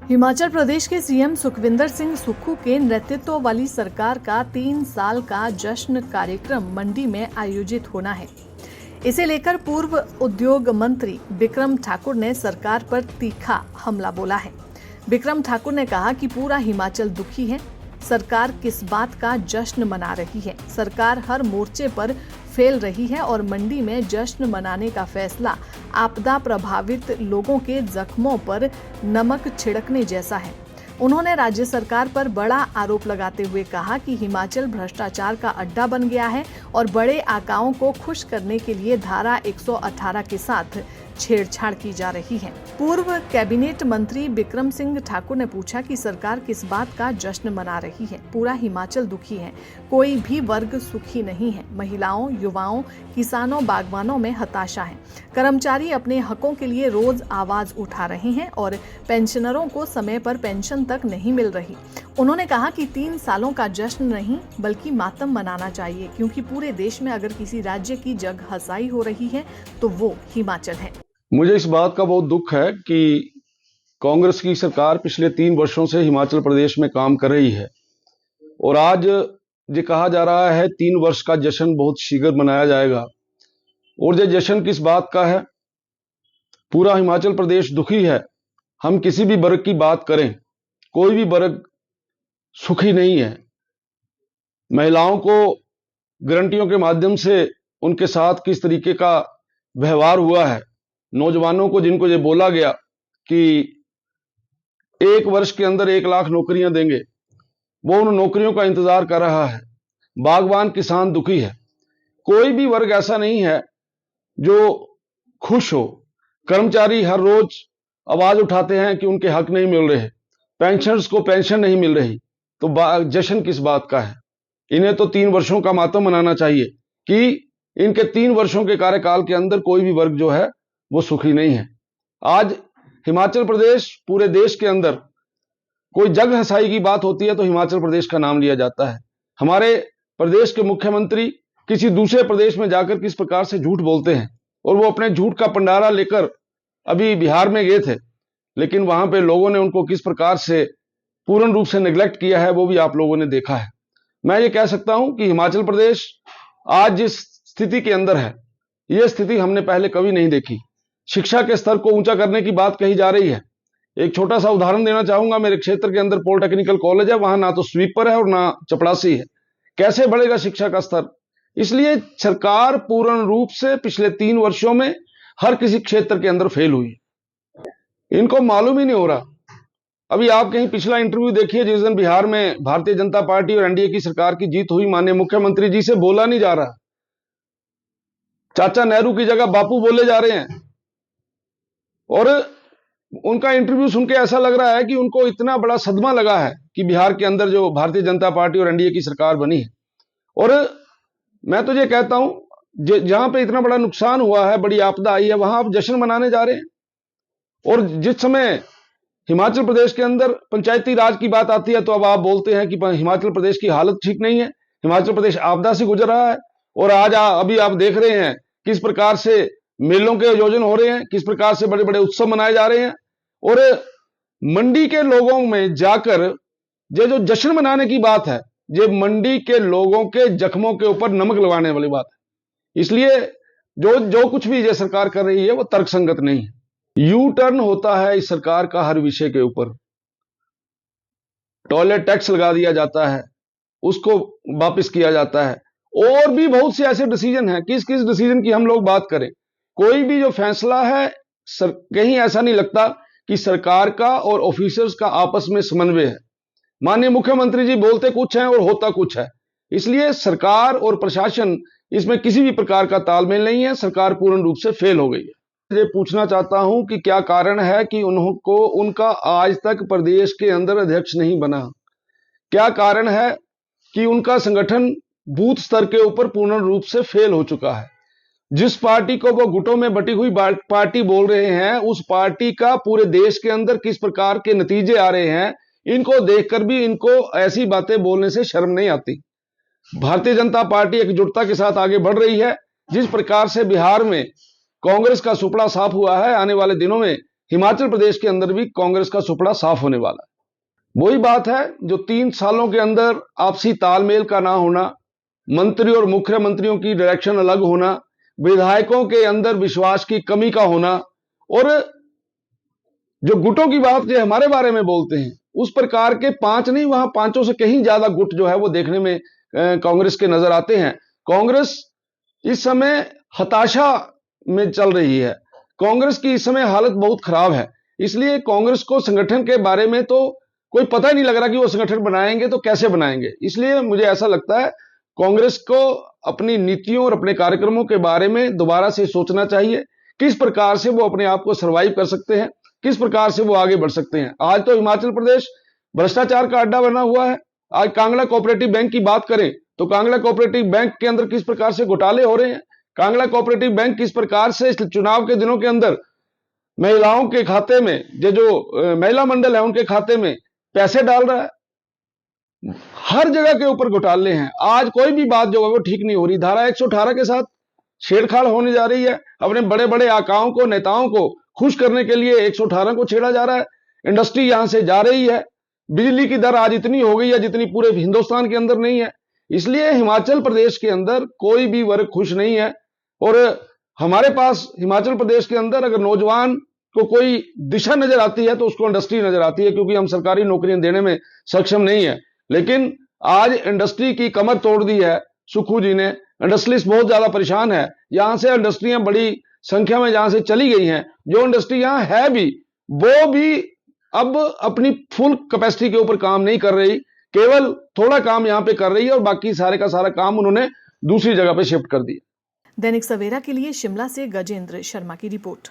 हिमाचल प्रदेश के सीएम सुखविंदर सिंह सुक्खू के नेतृत्व वाली सरकार का 3 साल का जश्न कार्यक्रम मंडी में आयोजित होना है। इसे लेकर पूर्व उद्योग मंत्री बिक्रम ठाकुर ने सरकार पर तीखा हमला बोला है। बिक्रम ठाकुर ने कहा कि पूरा हिमाचल दुखी है। सरकार किस बात का जश्न मना रही है? सरकार हर मोर्चे पर फेल रही है और मंडी में जश्न मनाने का फैसला आपदा प्रभावित लोगों के जख्मों पर नमक छिड़कने जैसा है। उन्होंने राज्य सरकार पर बड़ा आरोप लगाते हुए कहा कि हिमाचल भ्रष्टाचार का अड्डा बन गया है और बड़े आकाओं को खुश करने के लिए धारा 118 के साथ छेड़छाड़ की जा रही है। पूर्व कैबिनेट मंत्री बिक्रम सिंह ठाकुर ने पूछा कि सरकार किस बात का जश्न मना रही है? पूरा हिमाचल दुखी है, कोई भी वर्ग सुखी नहीं है। महिलाओं, युवाओं, किसानों, बागवानों में हताशा है। कर्मचारी अपने हकों के लिए रोज आवाज उठा रहे हैं और पेंशनरों को समय पर पेंशन तक नहीं मिल रही। उन्होंने कहा कि 3 सालों का जश्न नहीं बल्कि मातम मनाना चाहिए, क्योंकि पूरे देश में अगर किसी राज्य की जग हसाई हो रही है तो वो हिमाचल है। मुझे इस बात का बहुत दुख है कि कांग्रेस की सरकार पिछले 3 वर्षों से हिमाचल प्रदेश में काम कर रही है और आज ये कहा जा रहा है 3 वर्ष का जश्न बहुत शीघ्र मनाया जाएगा। और ये जश्न किस बात का है? पूरा हिमाचल प्रदेश दुखी है। हम किसी भी वर्ग की बात करें, कोई भी वर्ग सुखी नहीं है। महिलाओं को गारंटियों के माध्यम से उनके साथ किस तरीके का व्यवहार हुआ है, नौजवानों को जिनको ये बोला गया कि 1 वर्ष के अंदर 1 लाख नौकरियां देंगे, वो उन नौकरियों का इंतजार कर रहा है। बागवान, किसान दुखी है। कोई भी वर्ग ऐसा नहीं है जो खुश हो। कर्मचारी हर रोज आवाज उठाते हैं कि उनके हक नहीं मिल रहे, पेंशनर्स को पेंशन नहीं मिल रही, तो जश्न किस बात का है? इन्हें तो 3 वर्षों का मातम मनाना चाहिए कि इनके 3 वर्षों के कार्यकाल के अंदर कोई भी वर्ग जो है वो सुखी नहीं है। आज हिमाचल प्रदेश, पूरे देश के अंदर कोई जग हसाई की बात होती है तो हिमाचल प्रदेश का नाम लिया जाता है। हमारे प्रदेश के मुख्यमंत्री किसी दूसरे प्रदेश में जाकर किस प्रकार से झूठ बोलते हैं और वो अपने झूठ का पंडारा लेकर अभी बिहार में गए थे, लेकिन वहां पे लोगों ने उनको किस प्रकार से पूर्ण रूप से नेग्लेक्ट किया है वो भी आप लोगों ने देखा है। मैं ये कह सकता हूं कि हिमाचल प्रदेश आज जिस स्थिति के अंदर है, यह स्थिति हमने पहले कभी नहीं देखी। शिक्षा के स्तर को ऊंचा करने की बात कही जा रही है। एक छोटा सा उदाहरण देना चाहूंगा। मेरे क्षेत्र के अंदर पॉलिटेक्निकल कॉलेज है, वहां ना तो स्वीपर है और ना चपड़ासी है। कैसे बढ़ेगा शिक्षा का स्तर? इसलिए सरकार पूर्ण रूप से पिछले 3 वर्षों में हर किसी क्षेत्र के अंदर फेल हुई। इनको मालूम ही नहीं हो रहा। अभी आप कहीं पिछला इंटरव्यू देखिए, जिस दिन बिहार में भारतीय जनता पार्टी और एनडीए की सरकार की जीत हुई, माननीय मुख्यमंत्री जी से बोला नहीं जा रहा। चाचा नेहरू की जगह बापू बोले जा रहे हैं और उनका इंटरव्यू सुन के ऐसा लग रहा है कि उनको इतना बड़ा सदमा लगा है कि बिहार के अंदर जो भारतीय जनता पार्टी और एनडीए की सरकार बनी है। और मैं तो ये कहता हूं, जहां पे इतना बड़ा नुकसान हुआ है, बड़ी आपदा आई है, वहां आप जश्न मनाने जा रहे हैं। और जिस समय हिमाचल प्रदेश के अंदर पंचायती राज की बात आती है तो अब आप बोलते हैं कि हिमाचल प्रदेश की हालत ठीक नहीं है, हिमाचल प्रदेश आपदा से गुजर रहा है। और आज अभी आप देख रहे हैं किस प्रकार से मेलों के आयोजन हो रहे हैं, किस प्रकार से बड़े बड़े उत्सव मनाए जा रहे हैं। और मंडी के लोगों में जाकर ये जो जश्न मनाने की बात है, ये मंडी के लोगों के जख्मों के ऊपर नमक लगाने वाली बात है। इसलिए जो कुछ भी ये सरकार कर रही है वो तर्कसंगत नहीं है। यू टर्न होता है इस सरकार का हर विषय के ऊपर। टॉयलेट टैक्स लगा दिया जाता है, उसको वापस किया जाता है। और भी बहुत से ऐसे डिसीजन हैं। किस किस डिसीजन की हम लोग बात करें, कोई भी जो फैसला है कहीं ऐसा नहीं लगता कि सरकार का और ऑफिसर्स का आपस में समन्वय है। माननीय मुख्यमंत्री जी बोलते कुछ है और होता कुछ है। इसलिए सरकार और प्रशासन, इसमें किसी भी प्रकार का तालमेल नहीं है। सरकार पूर्ण रूप से फेल हो गई है। ये पूछना चाहता हूं कि क्या कारण है कि उनका आज तक प्रदेश के अंदर अध्यक्ष नहीं बना? क्या कारण है कि उनका संगठन बूथ स्तर के ऊपर पूर्ण रूप से फेल हो चुका है? जिस पार्टी को वो गुटों में बटी हुई पार्टी बोल रहे हैं, उस पार्टी का पूरे देश के अंदर किस प्रकार के नतीजे आ रहे हैं, इनको देखकर भी इनको ऐसी बातें बोलने से शर्म नहीं आती। भारतीय जनता पार्टी एकजुटता के साथ आगे बढ़ रही है। जिस प्रकार से बिहार में कांग्रेस का सुपड़ा साफ हुआ है, आने वाले दिनों में हिमाचल प्रदेश के अंदर भी कांग्रेस का सुपड़ा साफ होने वाला है। वही बात है जो 3 सालों के अंदर आपसी तालमेल का ना होना, मंत्री और मुख्यमंत्रियों की डायरेक्शन अलग होना, विधायकों के अंदर विश्वास की कमी का होना, और जो गुटों की बात जो हमारे बारे में बोलते हैं उस प्रकार के 5 नहीं, वहां 5 से कहीं ज्यादा गुट जो है वो देखने में कांग्रेस के नजर आते हैं। कांग्रेस इस समय हताशा में चल रही है। कांग्रेस की इस समय हालत बहुत खराब है। इसलिए कांग्रेस को संगठन के बारे में तो कोई पता ही नहीं लग रहा कि वो संगठन बनाएंगे तो कैसे बनाएंगे। इसलिए मुझे ऐसा लगता है कांग्रेस को अपनी नीतियों और अपने कार्यक्रमों के बारे में दोबारा से सोचना चाहिए, किस प्रकार से वो अपने आप को सर्वाइव कर सकते हैं, किस प्रकार से वो आगे बढ़ सकते हैं। आज तो हिमाचल प्रदेश भ्रष्टाचार का अड्डा बना हुआ है। आज कांगड़ा कोऑपरेटिव बैंक की बात करें तो कांगड़ा कोऑपरेटिव बैंक के अंदर किस प्रकार से घोटाले हो रहे हैं। कांगड़ा कोऑपरेटिव बैंक किस प्रकार से इस चुनाव के दिनों के अंदर महिलाओं के खाते में, जो महिला मंडल है उनके खाते में पैसे डाल रहा है। हर जगह के ऊपर घोटाले हैं। आज कोई भी बात जो है वो ठीक नहीं हो रही। धारा 118 के साथ छेड़छाड़ होने जा रही है। अपने बड़े बड़े आकाओं को, नेताओं को खुश करने के लिए 118 को छेड़ा जा रहा है। इंडस्ट्री यहां से जा रही है। बिजली की दर आज इतनी हो गई है जितनी पूरे हिंदुस्तान के अंदर नहीं है। इसलिए हिमाचल प्रदेश के अंदर कोई भी वर्ग खुश नहीं है। और हमारे पास हिमाचल प्रदेश के अंदर अगर नौजवान को कोई दिशा नजर आती है तो उसको इंडस्ट्री नजर आती है, क्योंकि हम सरकारी नौकरियां देने में सक्षम नहीं है। लेकिन आज इंडस्ट्री की कमर तोड़ दी है सुक्खू जी ने। इंडस्ट्रियलिस्ट बहुत ज्यादा परेशान है। यहां से इंडस्ट्रियां बड़ी संख्या में जहां से चली गई हैं, जो इंडस्ट्री यहां है भी वो भी अब अपनी फुल कैपेसिटी के ऊपर काम नहीं कर रही, केवल थोड़ा काम यहां पे कर रही है और बाकी सारे का सारा काम उन्होंने दूसरी जगह पे शिफ्ट कर दिया। दैनिक सवेरा के लिए शिमला से गजेंद्र शर्मा की रिपोर्ट।